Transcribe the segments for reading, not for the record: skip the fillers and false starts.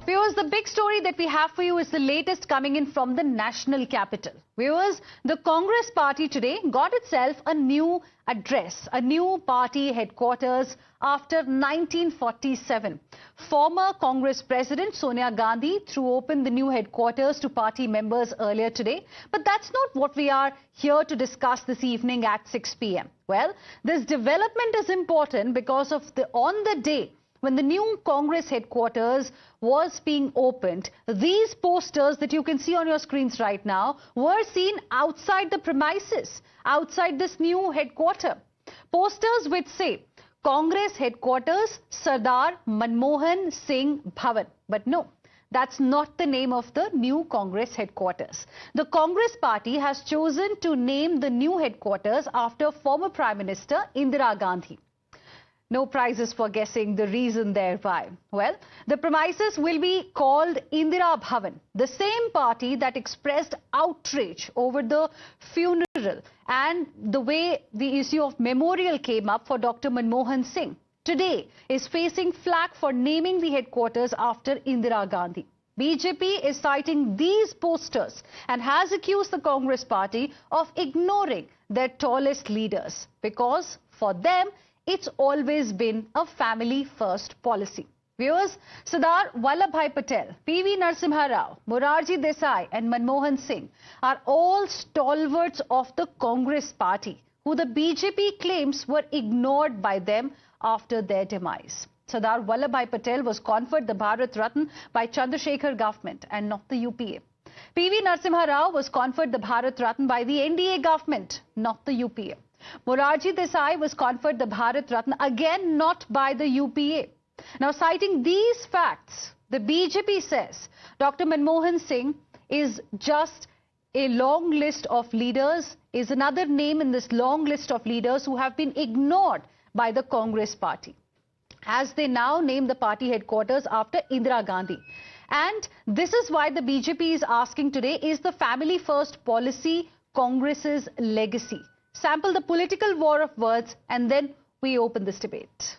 Viewers, the big story that we have for you is the latest coming in from the national capital. Viewers, the Congress party today got itself a new address, a new party headquarters after 1947. Former Congress President Sonia Gandhi threw open the new headquarters to party members earlier today. But that's not what we are here to discuss this evening at 6 p.m. Well, this development is important because of on the day when the new Congress headquarters was being opened, these posters that you can see on your screens right now were seen outside the premises, outside this new headquarters. Posters which say, Congress headquarters, Sardar Manmohan Singh Bhavan. But no, that's not the name of the new Congress headquarters. The Congress party has chosen to name the new headquarters after former Prime Minister Indira Gandhi. No prizes for guessing the reason thereby. Well, the premises will be called Indira Bhavan, the same party that expressed outrage over the funeral and the way the issue of memorial came up for Dr. Manmohan Singh. Today is facing flack for naming the headquarters after Indira Gandhi. BJP is citing these posters and has accused the Congress party of ignoring their tallest leaders because for them, it's always been a family-first policy. Viewers, Sardar Vallabhbhai Patel, P.V. Narasimha Rao, Morarji Desai and Manmohan Singh are all stalwarts of the Congress party, who the BJP claims were ignored by them after their demise. Sardar Vallabhbhai Patel was conferred the Bharat Ratna by Chandrasekhar government and not the UPA. P.V. Narasimha Rao was conferred the Bharat Ratna by the NDA government, not the UPA. Morarji Desai was conferred the Bharat Ratna, again not by the UPA. Now, citing these facts, the BJP says Dr. Manmohan Singh is just a long list of leaders, is another name in this long list of leaders who have been ignored by the Congress party, as they now name the party headquarters after Indira Gandhi. And this is why the BJP is asking today, is the family-first policy Congress's legacy? Sample the political war of words and then we open this debate.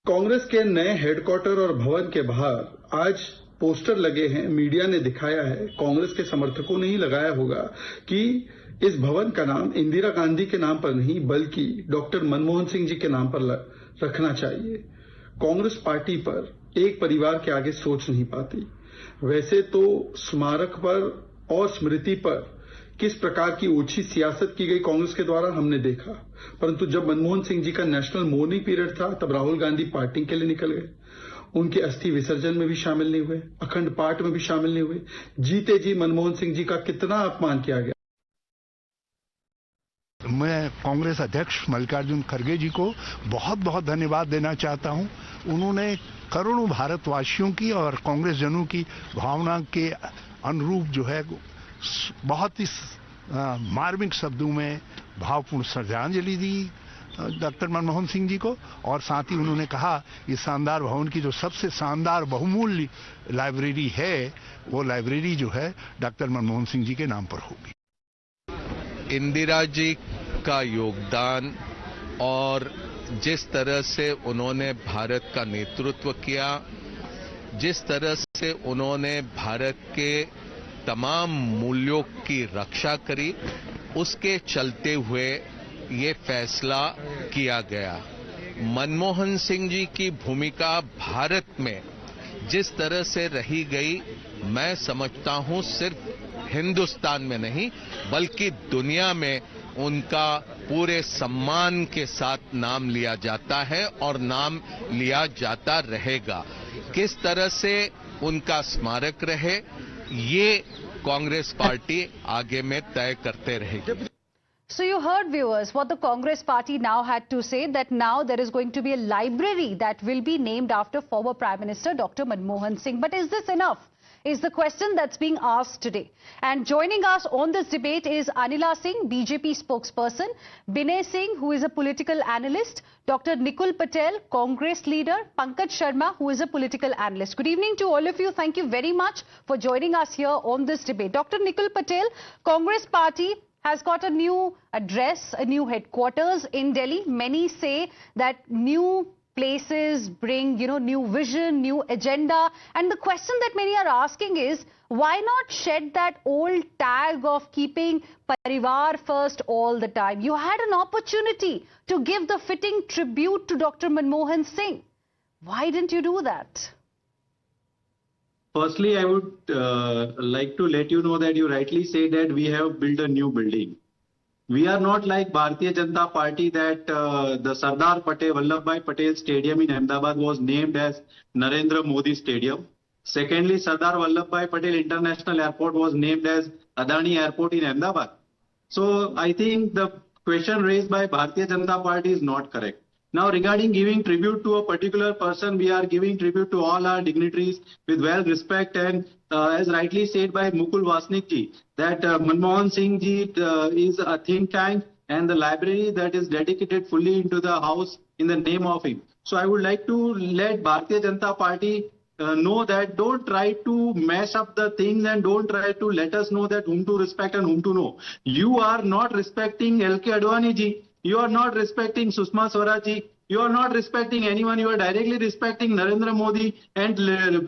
Congress के नए headquarter और भवन के बाहर आज poster लगे हैं। Media ने दिखाया है, कांग्रेस के समर्थकों ने ही लगाया होगा कि इस भवन का नाम इंदिरा गांधी के नाम पर नहीं बल्कि डॉक्टर मनमोहन सिंह जी के नाम पर रखना चाहिए। कांग्रेस पार्टी पर एक परिवार के आगे सोच नहीं पाती। वैसे तो स्मारक पर और स्मृति पर किस प्रकार की ओछी सियासत की गई कांग्रेस के द्वारा हमने देखा, परंतु जब मनमोहन सिंह जी का नेशनल मॉर्निंग पीरियड था तब राहुल गांधी पार्टी के लिए निकल गए। उनके अस्थि विसर्जन में भी शामिल नहीं हुए, अखंड पाठ में भी शामिल नहीं हुए। जीते जी मनमोहन सिंह जी का कितना अपमान किया गया। मैं कांग्रेस अध्यक्ष मल्लिकार्जुन खड़गे जी को बहुत बहुत धन्यवाद देना चाहता हूं। उन्होंने करोड़ों भारतवासियों की और कांग्रेस जनों की भावना के अनुरूप जो है बहुत ही मार्मिक शब्दों में भावपूर्ण श्रद्धांजलि दी डॉक्टर मनमोहन सिंह जी को, और साथ ही उन्होंने कहा इस शानदार भवन की जो सबसे शानदार बहुमूल्य लाइब्रेरी है वो लाइब्रेरी जो है डॉक्टर मनमोहन सिंह जी के नाम पर होगी। इंदिरा जी का योगदान और जिस तरह से उन्होंने भारत का नेतृत्व किया, जिस तरह से उन्होंने भारत के तमाम मूल्यों की रक्षा करी, उसके चलते हुए ये फैसला किया गया। मनमोहन सिंह जी की भूमिका भारत में जिस तरह से रही गई, मैं समझता हूं सिर्फ हिंदुस्तान में नहीं बल्कि दुनिया में उनका पूरे सम्मान के साथ नाम लिया जाता है और नाम लिया जाता रहेगा। किस तरह से उनका स्मारक रहे, ये कांग्रेस पार्टी आगे में तय करते रहेगी। So you heard, viewers, what the Congress party now had to say, that now there is going to be a library that will be named after former Prime Minister Dr. Manmohan Singh. But is this enough? Is the question that's being asked today. And joining us on this debate is Anila Singh, BJP spokesperson, Binay Singh, who is a political analyst, Dr. Nikul Patel, Congress leader, Pankaj Sharma, who is a political analyst. Good evening to all of you. Thank you very much for joining us here on this debate. Dr. Nikul Patel, Congress party has got a new address, a new headquarters in Delhi. Many say that new places, bring, new vision, new agenda. And the question that many are asking is, why not shed that old tag of keeping Parivar first all the time? You had an opportunity to give the fitting tribute to Dr. Manmohan Singh. Why didn't you do that? Firstly, I would like to let you know that you rightly say that we have built a new building. We are not like Bharatiya Janata Party that the Sardar Vallabhbhai Patel Stadium in Ahmedabad was named as Narendra Modi Stadium. Secondly, Sardar Vallabhbhai Patel International Airport was named as Adani Airport in Ahmedabad. So I think the question raised by Bharatiya Janata Party is not correct. Now, regarding giving tribute to a particular person, we are giving tribute to all our dignitaries with well respect, and as rightly said by Mukul Vasnik ji, that Manmohan Singh ji is a think tank and the library that is dedicated fully into the house in the name of him. So I would like to let Bharatiya Janata Party know that don't try to mash up the things and don't try to let us know that whom to respect and whom to know. You are not respecting L.K. Advani ji. You are not respecting Sushma Swaraj ji. You are not respecting anyone. You are directly respecting Narendra Modi and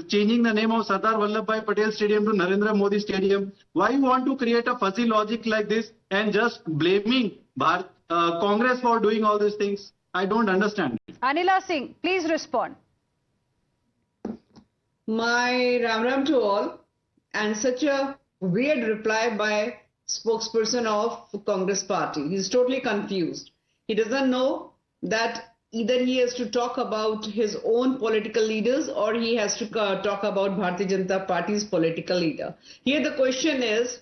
changing the name of Sardar Vallabhbhai Patel Stadium to Narendra Modi Stadium. Why you want to create a fuzzy logic like this and just blaming Congress for doing all these things? I don't understand. Anila Singh, please respond. My Ram Ram to all, and such a weird reply by spokesperson of Congress party. He's totally confused. He doesn't know that either he has to talk about his own political leaders or he has to talk about Bharatiya Janata Party's political leader. Here the question is,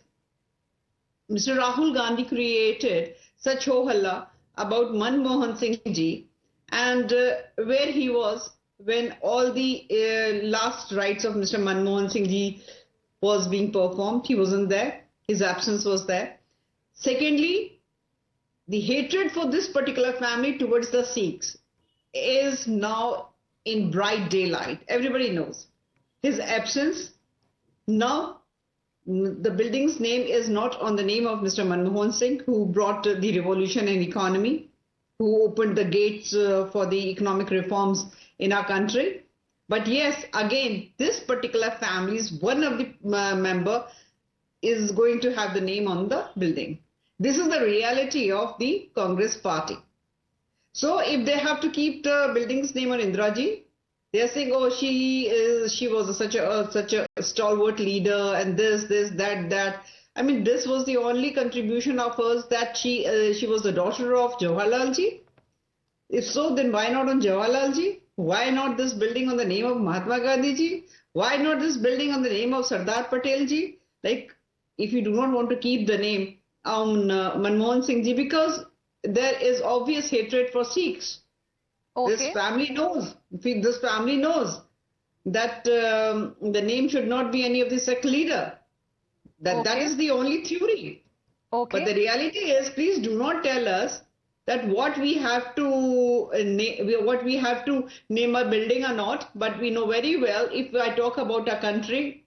Mr. Rahul Gandhi created such ho-halla about Manmohan Singh ji and where he was when all the last rites of Mr. Manmohan Singh ji was being performed. He wasn't there. His absence was there. Secondly, the hatred for this particular family towards the Sikhs is now in bright daylight. Everybody knows. His absence, now the building's name is not on the name of Mr. Manmohan Singh, who brought the revolution in economy, who opened the gates for the economic reforms in our country. But yes, again, this particular family's one of the member is going to have the name on the building. This is the reality of the Congress party. So if they have to keep the building's name on Indraji, they are saying, oh, she was such a stalwart leader and this, that. I mean, this was the only contribution of hers, that she was the daughter of Jawaharlal ji. If so, then why not on Jawaharlal ji? Why not this building on the name of Mahatma Gandhi ji? Why not this building on the name of Sardar Patel ji? Like, if you do not want to keep the name on Manmohan Singh ji, because there is obvious hatred for Sikhs. Okay. This family knows that the name should not be any of the sect leader. That is the only theory. Okay. But the reality is, please do not tell us that what we have to name a building or not. But we know very well, if I talk about a country,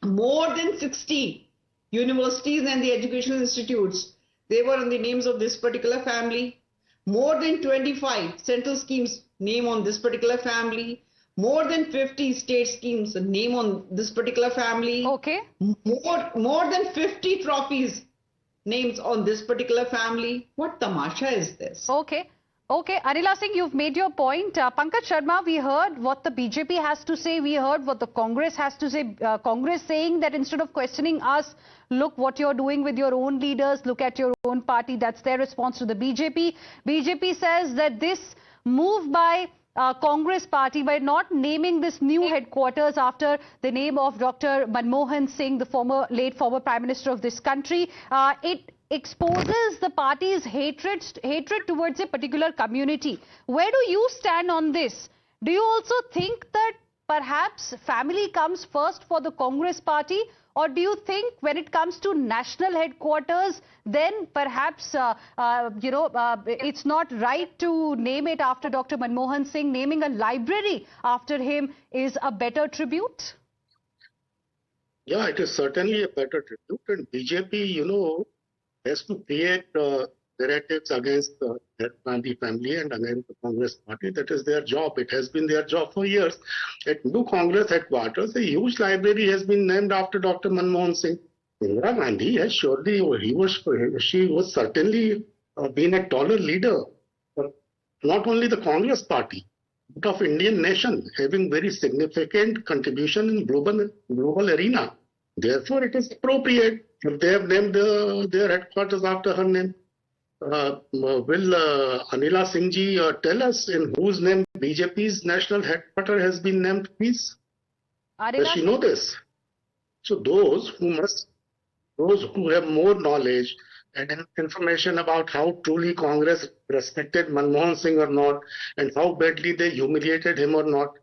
more than 60 universities and the educational institutes, they were on the names of this particular family. More than 25 central schemes name on this particular family. More than 50 state schemes name on this particular family. Okay. More than 50 trophies names on this particular family. What tamasha is this? Okay. Okay, Anila Singh, you've made your point. Pankaj Sharma, we heard what the BJP has to say. We heard what the Congress has to say. Congress saying that instead of questioning us, look what you're doing with your own leaders, look at your own party. That's their response to the BJP. BJP says that this move by Congress party, by not naming this new headquarters after the name of Dr. Manmohan Singh, the late former Prime Minister of this country, it exposes the party's hatred towards a particular community. Where do you stand on this? Do you also think that perhaps family comes first for the Congress party, or do you think when it comes to national headquarters, then perhaps it's not right to name it after Dr. Manmohan Singh? Naming a library after him is a better tribute? Yeah, it is certainly a better tribute, and BJP, has to create narratives against the Gandhi family and against the Congress party. That is their job. It has been their job for years. At new Congress headquarters, a huge library has been named after Dr. Manmohan Singh. Indira Gandhi has surely, she was certainly been a taller leader for not only the Congress party, but of Indian nation, having very significant contribution in global arena. Therefore, it is appropriate if they have named their headquarters after her name. Will Anila Singh ji tell us in whose name BJP's national headquarters has been named, please? Does she know this? So those who have more knowledge and information about how truly Congress respected Manmohan Singh or not, and how badly they humiliated him or not,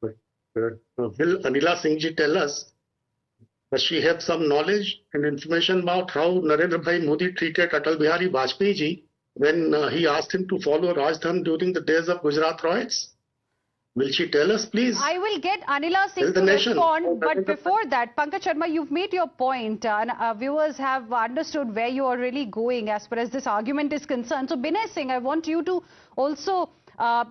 will Anila Singh ji tell us? Does she have some knowledge and information about how Narendra Bhai Modi treated Atal Bihari Vajpayee ji when he asked him to follow Rajdhan during the days of Gujarat riots? Will she tell us, please? I will get Anila Singh to respond, but before that, Pankaj Sharma, you've made your point, and viewers have understood where you are really going as far as this argument is concerned. So, Binay Singh, I want you to also,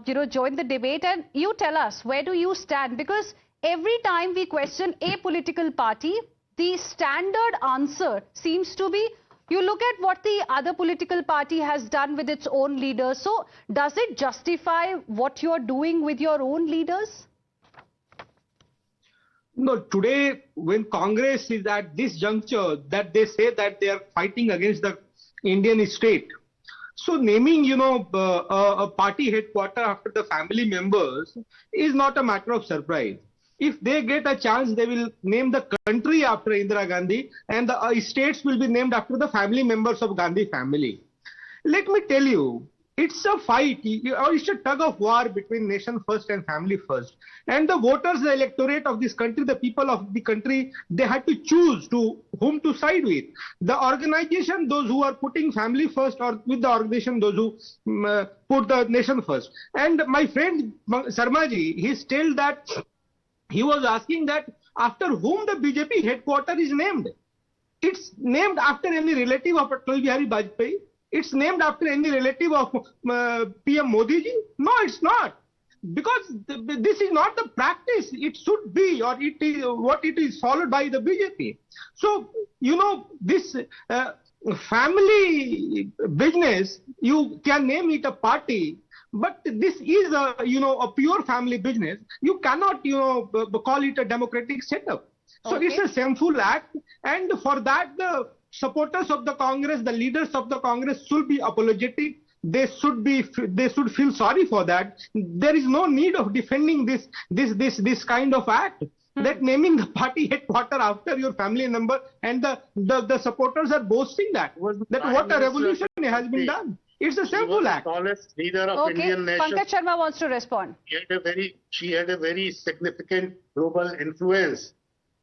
join the debate, and you tell us, where do you stand? Because every time we question a political party, the standard answer seems to be, you look at what the other political party has done with its own leaders. So, does it justify what you're doing with your own leaders? No, today when Congress is at this juncture that they say that they are fighting against the Indian state. So naming, a party headquarters after the family members is not a matter of surprise. If they get a chance, they will name the country after Indira Gandhi, and the states will be named after the family members of Gandhi family. Let me tell you, it's a fight, or it's a tug of war between nation first and family first. And the voters, the electorate of this country, the people of the country, they had to choose to whom to side with. The organization, those who are putting family first, or with the organization, those who put the nation first. And my friend Sarmaji, he still that he was asking that after whom the BJP headquarters is named. It's named after any relative of Atal Bihari Vajpayee. It's named after any relative of PM Modi ji. No, it's not. Because this is not the practice. It should be, or it is what it is followed by the BJP. So, this family business, you can name it a party. But this is a pure family business. You cannot call it a democratic setup. So okay. It's a shameful act, and for that the supporters of the Congress, the leaders of the Congress should be apologetic. They should feel sorry for that. There is no need of defending this kind of act. That naming the party headquarters after your family member, and the supporters are boasting that what a revolution has been done. It's a simple act. The tallest leader of Indian nation. Pankaj Sharma wants to respond. She had a very significant global influence.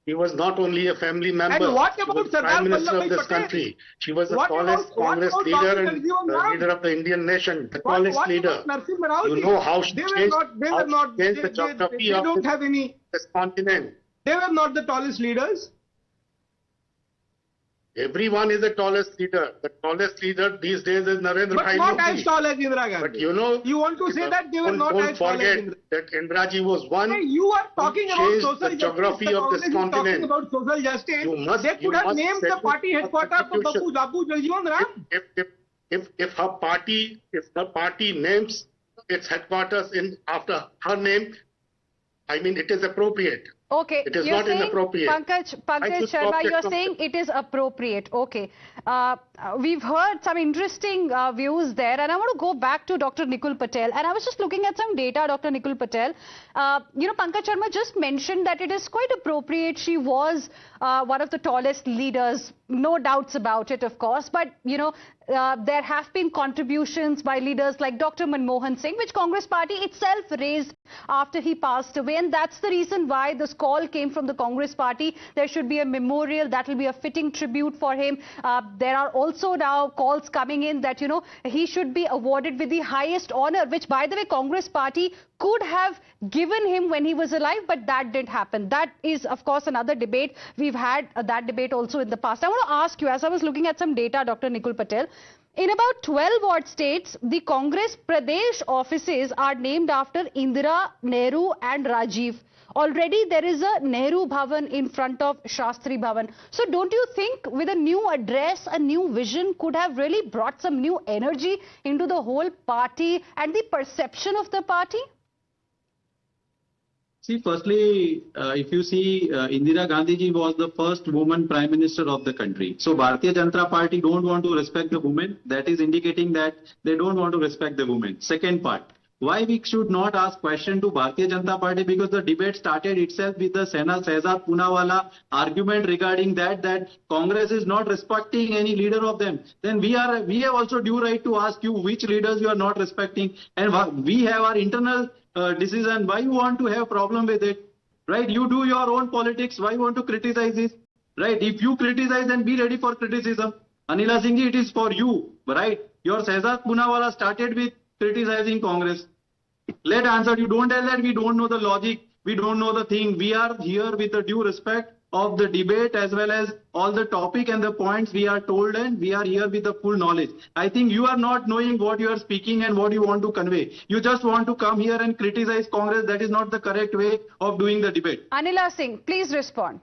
He was not only a family member. And what about Sardar Prime Minister of this Patel? Country? She was the tallest Congress leader and the leader of the Indian nation. The tallest leader. You know how she changed the geography of this continent. They were not the tallest leaders. Everyone is the tallest leader. The tallest leader these days is Narendra Bhai Modi. But not as tall as Indira Gandhi. But you want to say that they were not as tall as Indira. Don't forget that Indira ji was one. Hey, you are talking about social the geography of this continent. Talking about social justice. They could have named the party headquarters for Babu Jagjivan Ram. If her party names its headquarters after her name, I mean, it is appropriate. Okay, it is not inappropriate. Pankaj Sharma, you are saying it is appropriate. Okay, we've heard some interesting views there, and I want to go back to Dr. Nikul Patel. And I was just looking at some data, Dr. Nikul Patel. Pankaj Sharma just mentioned that it is quite appropriate. She was one of the tallest leaders, no doubts about it, of course. But there have been contributions by leaders like Dr. Manmohan Singh, which Congress party itself raised after he passed away. And that's the reason why this call came from the Congress party. There should be a memorial that will be a fitting tribute for him. There are also now calls coming in that, he should be awarded with the highest honor, which, by the way, Congress party could have given him when he was alive, but that didn't happen. That is, of course, another debate. We've had that debate also in the past. I want to ask you, as I was looking at some data, Dr. Nikul Patel, In about 12 odd states, the Congress Pradesh offices are named after Indira, Nehru and Rajiv. Already there is a Nehru Bhavan in front of Shastri Bhavan. So don't you think with a new address, a new vision could have really brought some new energy into the whole party and the perception of the party? See, firstly, if you see, Indira Gandhi ji was the first woman prime minister of the country. So Bharatiya Janata Party don't want to respect the women. That is indicating that they don't want to respect the women. Second part, why we should not ask question to Bharatiya Janata Party, because the debate started itself with the Shehzad Poonawalla argument regarding that Congress is not respecting any leader of them. Then we have also due right to ask you which leaders you are not respecting, and we have our internal decision. Why you want to have problem with it, right? You do your own politics. Why you want to criticize this, right? If you criticize, then be ready for criticism. Anila Singh ji, it is for you, right? Your Shehzad Poonawalla started with criticizing Congress. Let answer. You don't tell that we don't know the logic, we don't know the thing. We are here with the due respect of the debate as well as all the topic and the points we are told, and we are here with the full knowledge. I think you are not knowing what you are speaking and what you want to convey. You just want to come here and criticize Congress. That is not the correct way of doing the debate. Anila Singh, please respond.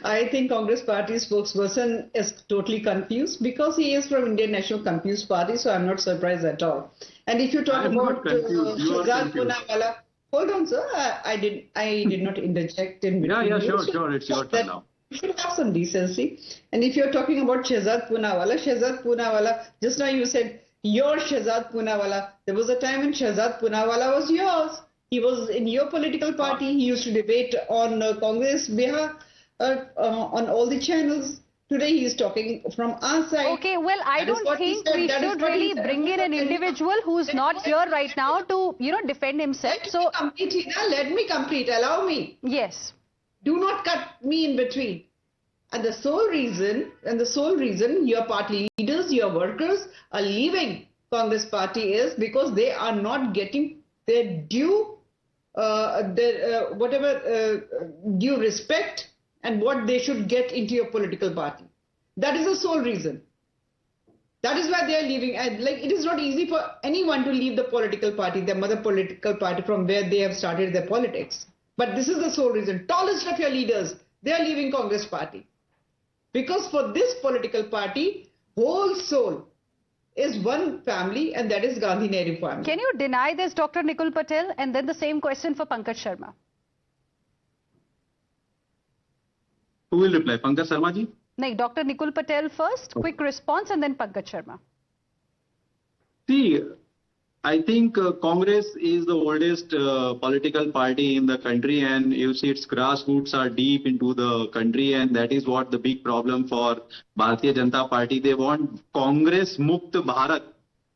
I think Congress party spokesperson is totally confused because he is from Indian National Confused Party, so I'm not surprised at all. And if you talk about Shehzad Poonawalla, hold on, sir. I did not interject in between. Yeah, sure. It's your turn now. You should have some decency. And if you're talking about Shehzad Poonawalla, just now you said your Shehzad Poonawalla. There was a time when Shehzad Poonawalla was yours. He was in your political party. He used to debate on Congress Bihar on all the channels. Today he is talking from our side. Okay, well, I don't think we should really bring in an individual who's not here right now to, defend himself. So let me complete. Allow me. Yes. Do not cut me in between. And the sole reason your party leaders, your workers are leaving Congress party is because they are not getting their due due respect and what they should get into your political party. That is the sole reason. That is why they are leaving. And it is not easy for anyone to leave the political party, their mother political party, from where they have started their politics. But this is the sole reason. Tallest of your leaders, they are leaving Congress party. Because for this political party, whole soul is one family, and that is Gandhi Nehru family. Can you deny this, Dr. Nikul Patel? And then the same question for Pankaj Sharma. Who will reply? Pankaj Sharma ji? No, Dr. Nikul Patel first. Quick response, and then Pankaj Sharma. See, I think Congress is the oldest political party in the country, and you see its grassroots are deep into the country, and that is what the big problem for Bharatiya Janata Party. They want Congress Mukt Bharat,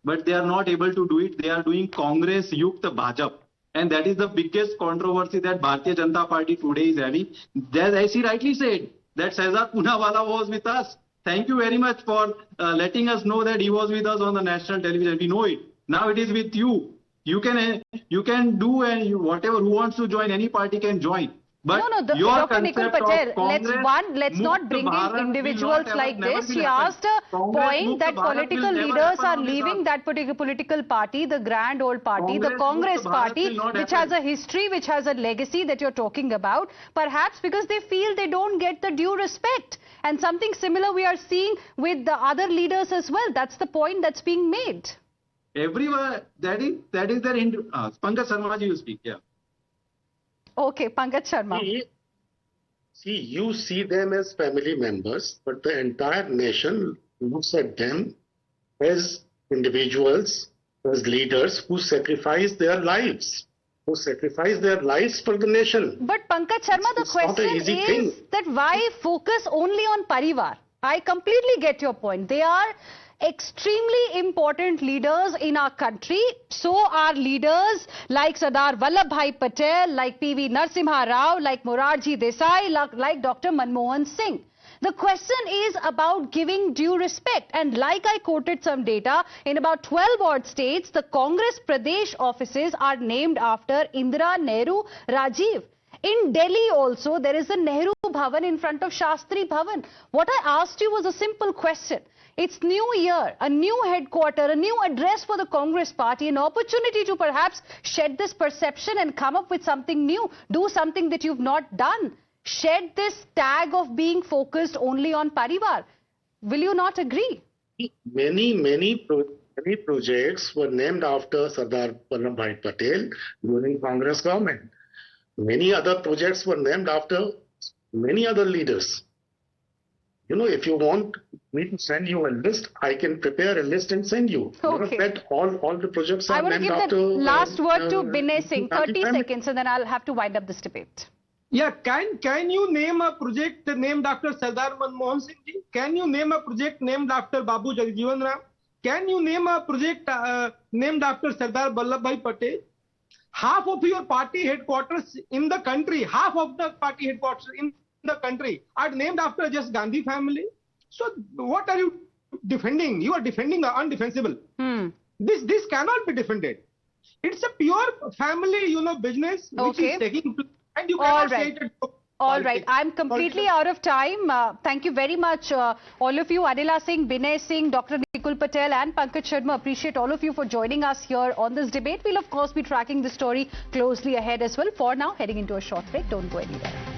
but they are not able to do it. They are doing Congress Yukt Bhajap. And that is the biggest controversy that Bharatiya Janata Party today is having. As he rightly said, that Shehzad Poonawalla was with us. Thank you very much for letting us know that he was with us on the national television. We know it. Now it is with you. You can do and whatever, who wants to join any party can join. But Dr. Nikul Patel, let's not bring in individuals like this. He asked a point that political leaders are leaving that particular political party, the grand old party, the Congress party, which has a history, which has a legacy that you're talking about, perhaps because they feel they don't get the due respect. And something similar we are seeing with the other leaders as well. That's the point that's being made. Everyone, that is their Pankaj Sharma ji, you speak, yeah. Okay, Pankaj Sharma. See, you see them as family members, but the entire nation looks at them as individuals, as leaders who sacrifice their lives. Who sacrifice their lives for the nation. But Pankaj Sharma, the question is that why focus only on Parivar? I completely get your point. They are extremely important leaders in our country. So are leaders like Sardar Vallabhbhai Patel, like P.V. Narasimha Rao, like Morarji Desai, like Dr. Manmohan Singh. The question is about giving due respect. And like I quoted some data, in about 12 odd states, the Congress Pradesh offices are named after Indira, Nehru, Rajiv. In Delhi also, there is a Nehru Bhavan in front of Shastri Bhavan. What I asked you was a simple question. It's new year, a new headquarter, a new address for the Congress party, an opportunity to perhaps shed this perception and come up with something new, do something that you've not done. Shed this tag of being focused only on Parivar. Will you not agree? Many projects were named after Sardar Vallabhbhai Patel during Congress government. Many other projects were named after many other leaders. You know, if you want me to send you a list, I can prepare a list and send you. Okay. That all the projects are I want to named give after. the last word to Binay Singh, 30 family. seconds, and then I'll have to wind up this debate. Yeah, can you name a project named after Sardar Manmohan Singh ji? Can you name a project named after Babu Jagjeevan Ram? Can you name a project named after Sardar Vallabhbhai Patel? Half of your party headquarters in the country, half of the party headquarters in the country are named after just Gandhi family. So what are you defending? You are defending the undefensible. This cannot be defended. It's a pure family, business which is taking place. And you cannot say it. All right. I'm completely out of time. Thank you very much, all of you. Anila Singh, Binay Singh, Dr. Nikul Patel and Pankaj Sharma. Appreciate all of you for joining us here on this debate. We'll, of course, be tracking the story closely ahead as well. For now, heading into a short break. Don't go anywhere.